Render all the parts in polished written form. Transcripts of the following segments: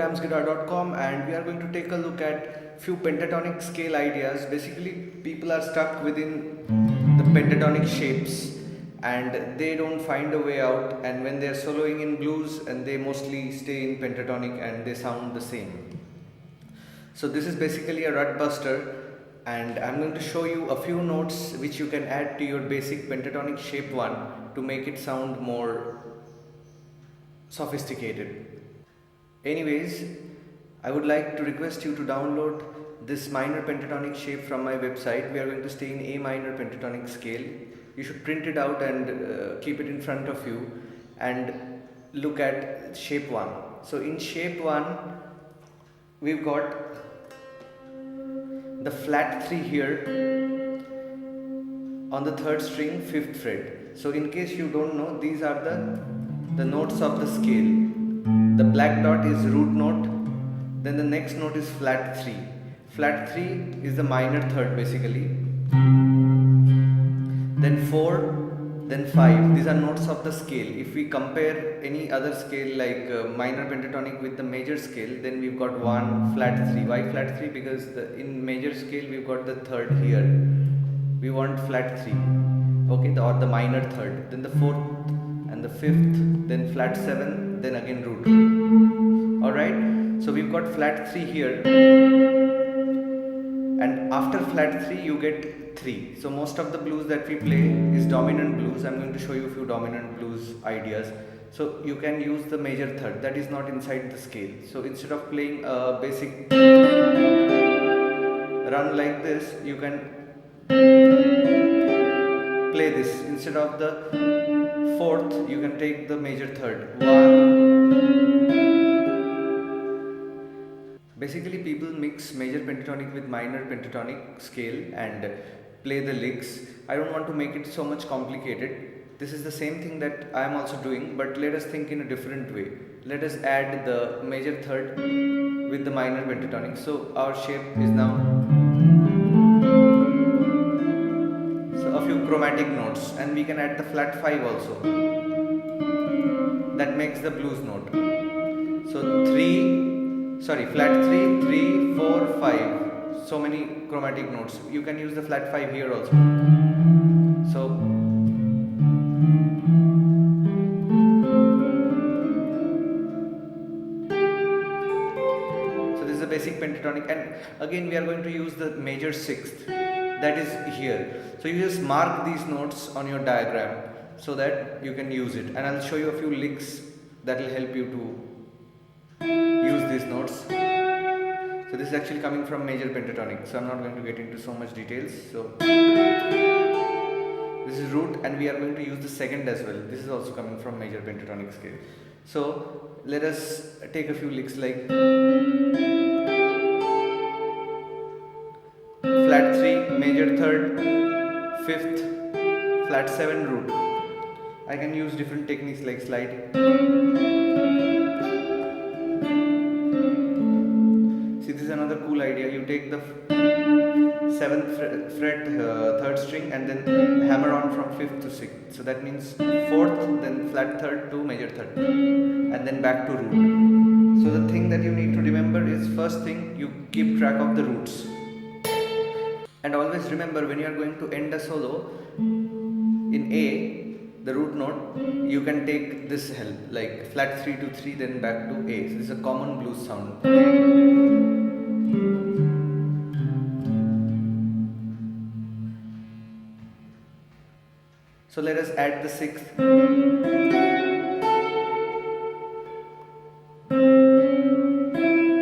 camsguitar.com, and we are going to take a look at few pentatonic scale ideas. Basically, people are stuck within the pentatonic shapes and they don't find a way out, and when they are soloing in blues, and they mostly stay in pentatonic and they sound the same. So this is basically a rut buster, and I'm going to show you a few notes which you can add to your basic pentatonic shape one to make it sound more sophisticated. Anyways, I would like to request you to download this minor pentatonic shape from my website. We are going to stay in A minor pentatonic scale. You should print it out and keep it in front of you and look at shape 1. So in shape 1, we've got the flat 3 here on the 3rd string, 5th fret. So in case you don't know, these are the notes of the scale. The black dot is root note, then the next note is flat 3. Flat 3 is the minor 3rd basically. Then 4, then 5. These are notes of the scale. If we compare any other scale like minor pentatonic with the major scale, then we've got 1, flat 3. Why flat 3? Because in major scale we've got the 3rd here. We want flat 3, okay, or the minor 3rd, then the 4th and the 5th, then flat 7, then again root. Alright, so we've got flat 3 here, and after flat 3 you get 3. So most of the blues that we play is dominant blues. I'm going to show you a few dominant blues ideas. So you can use the major 3rd, that is not inside the scale. So instead of playing a basic run like this, you can play this. Instead of the 4th, you can take the major 3rd. 1. Basically, people mix major pentatonic with minor pentatonic scale and play the licks. I don't want to make it so much complicated. This is the same thing that I am also doing, but let us think in a different way. Let us add the major 3rd with the minor pentatonic. So our shape is now a few chromatic notes, and we can add the flat 5 also. That makes the blues note. So flat 3, 3, 4, 5. So many chromatic notes. You can use the flat 5 here also. So this is a basic pentatonic, and again we are going to use the major 6th. That is here. So you just mark these notes on your diagram so that you can use it, and I'll show you a few licks that will help you to use these notes. So this is actually coming from major pentatonic, so I'm not going to get into so much details. So this is root, and we are going to use the 2nd as well. This is also coming from major pentatonic scale. So let us take a few licks like flat 3, major 3rd, 5th, flat 7, root. I can use different techniques like slide. See, this is another cool idea. You take the 7th fret 3rd string and then hammer on from 5th to 6th. So that means 4th, then flat 3rd to major 3rd, and then back to root. So the thing that you need to remember is, first thing, you keep track of the roots. And always remember, when you are going to end a solo in A, the root note, you can take this help, like flat 3 to 3, then back to A. So this is a common blues sound. So let us add the 6th.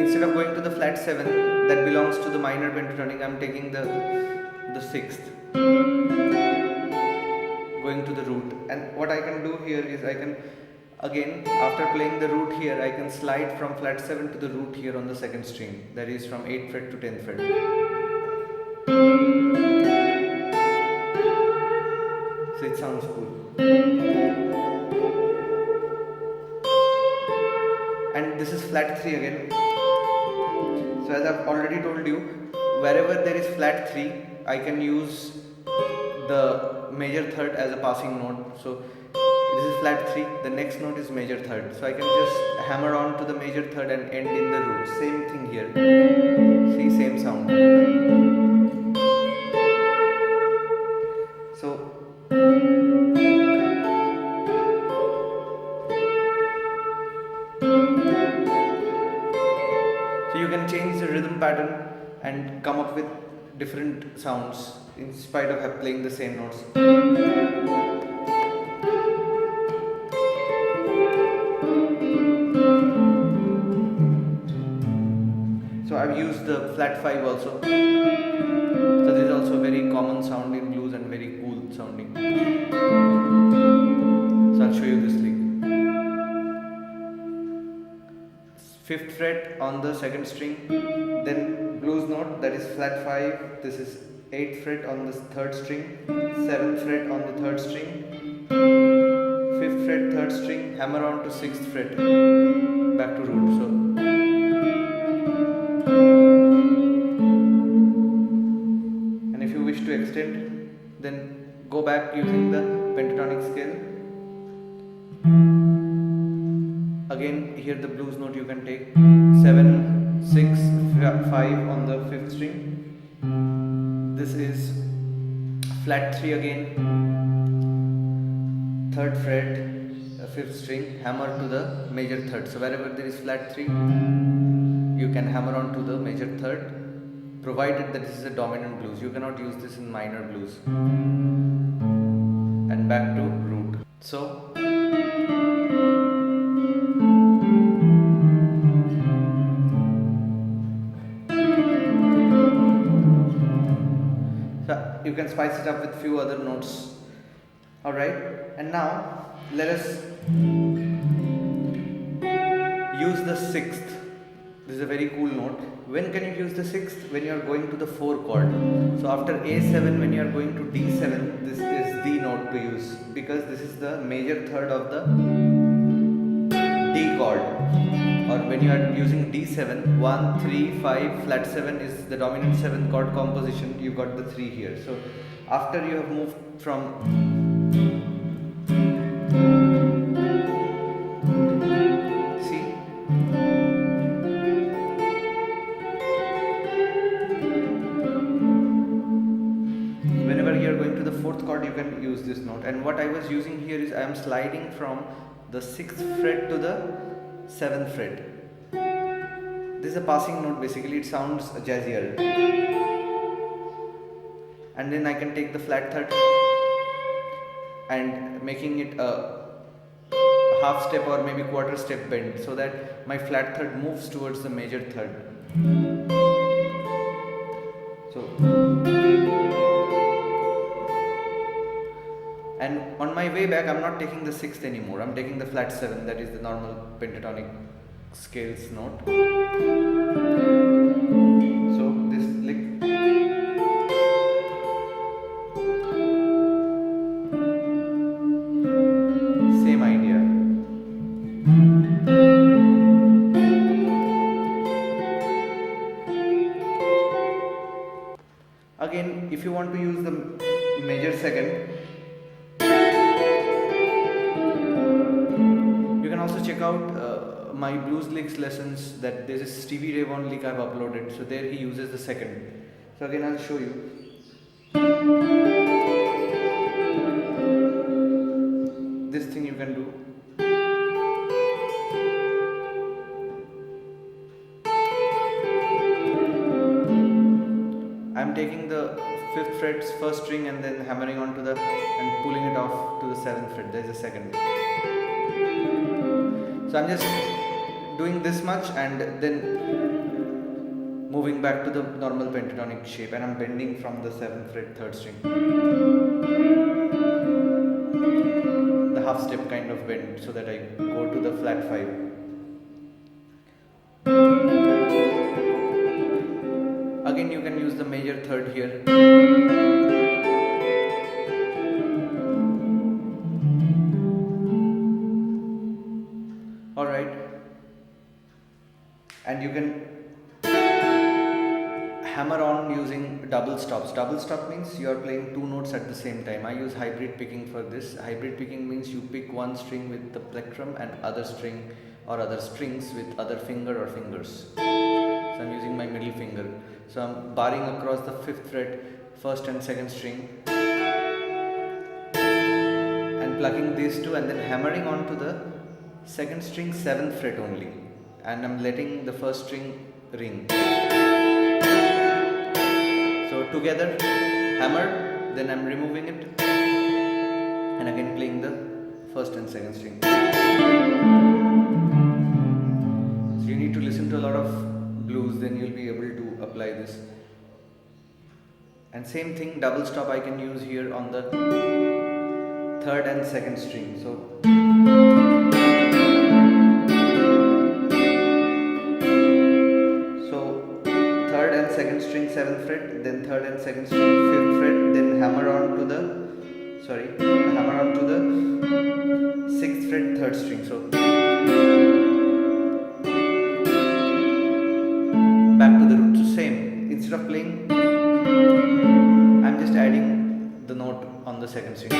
Instead of going to the flat 7 that belongs to the minor pentatonic, I am taking the 6th, going to the root. And what I can do here is, I can again, after playing the root here, I can slide from flat 7 to the root here on the 2nd string, that is from 8th fret to 10th fret. So it sounds cool. And this is flat 3 again. So as I've already told you, wherever there is flat 3, I can use the major 3rd as a passing note. So this is flat 3, the next note is major third. So I can just hammer on to the major third and end in the root. Same thing here. See, same sound. So you can change the rhythm pattern and come up with different sounds in spite of playing the same notes. So I've used the flat 5 also. So this is also a very common sound in blues and very cool sounding. So I'll show you this lick. 5th fret on the 2nd string, then blues note, that is flat 5. This is 8th fret on the 3rd string, 7th fret on the 3rd string, 5th fret 3rd string, hammer on to 6th fret, back to root. So and if you wish to extend, then go back using the pentatonic scale. Again, here the blues note you can take 7, 6, 5 on the 5th string. This is flat 3 again, 3rd fret, 5th string, hammer to the major third. So wherever there is flat 3, you can hammer on to the major third, provided that this is a dominant blues. You cannot use this in minor blues. And back to root. So you can spice it up with few other notes. Alright, and now let us use the 6th. This is a very cool note. When can you use the 6th? When you are going to the 4 chord. So after A7, when you are going to D7, this is the note to use, because this is the major third of the D chord. Or when you are using D7, 1, 3, 5, flat 7 is the dominant 7th chord composition. You got the 3 here. So after you have moved from C, whenever you are going to the 4th chord, you can use this note. And what I was using here is I am sliding from the 6th fret to the 7th fret. This is a passing note, basically it sounds jazzier. And then I can take the flat third and making it a half step or maybe quarter step bend, so that my flat third moves towards the major third. So, and on my way back, I'm not taking the 6th anymore. I'm taking the flat 7, that is the normal pentatonic scales note. So this lick. Same idea. Again, if you want to use the major second, you can also check out my blues licks lessons. That there's a Stevie Ray Vaughan lick I've uploaded, so there he uses the second. So again I'll show you. This thing you can do. I'm taking the 5th fret's 1st string and then hammering onto the and pulling it off to the 7th fret. There's a second. So I'm just doing this much and then moving back to the normal pentatonic shape, and I'm bending from the 7th fret 3rd string. The half step kind of bend, so that I go to the flat 5. Again you can use the major third here. Alright. And you can hammer on using double stops. Double stop means you are playing two notes at the same time. I use hybrid picking for this. Hybrid picking means you pick one string with the plectrum and other string or other strings with other finger or fingers. So I'm using my middle finger. So I'm barring across the 5th fret, 1st and 2nd string, and plucking these two and then hammering onto the 2nd string 7th fret only, and I'm letting the 1st string ring. So together, hammer, then I'm removing it and again playing the 1st and 2nd string. So you need to listen to a lot of blues, then you'll be able to apply this. And same thing, double stop I can use here on the 3rd and 2nd string. So third and 2nd string 7th fret, then 3rd and 2nd string 5th fret, then hammer on to the 6th fret 3rd string. So back to the root. So same, instead of playing, I'm just adding the note on the 2nd string.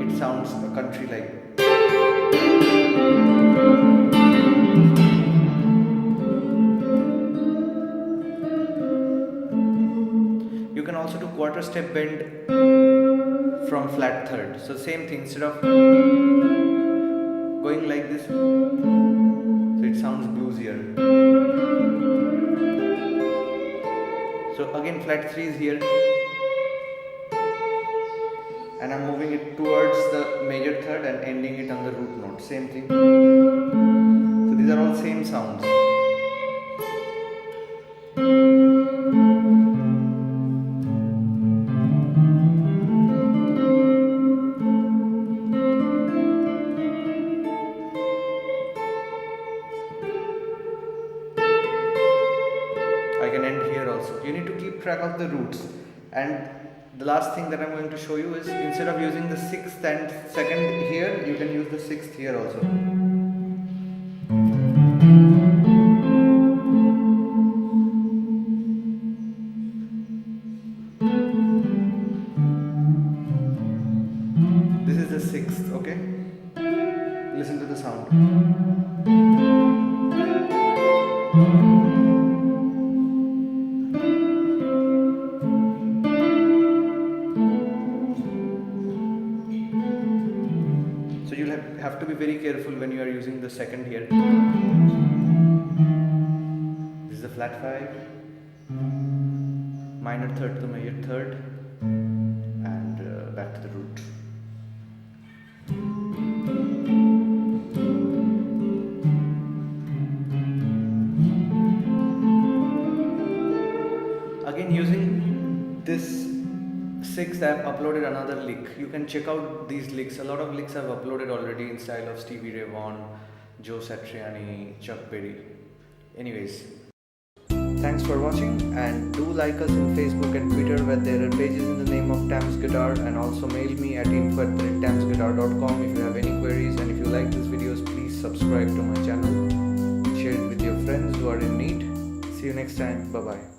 It sounds country like. You can also do quarter step bend from flat 3rd. So same thing, instead of going like this, so it sounds bluesier. So again flat 3 is here, and I'm moving it towards the major 3rd and ending it on the root note. Same thing. So these are all same sounds. I can end here also. You need to keep track of the roots. And the last thing that I'm going to show you is, instead of using the 6th and 2nd here, you can use the 6th here also. This is the 6th, okay? Listen to the sound. So you'll have to be very careful when you are using the 2nd here. This is the flat 5, minor 3rd to major 3rd, and back to the root. Again, using this 6th, I have uploaded another lick. You can check out these licks. A lot of licks I've uploaded already in style of Stevie Ray Vaughan, Joe Satriani, Chuck Berry. Anyways, thanks for watching, and do like us on Facebook and Twitter, where there are pages in the name of Tams Guitar, and also mail me at info@tamsguitar.com if you have any queries. And if you like these videos, please subscribe to my channel, share it with your friends who are in need. See you next time. Bye bye.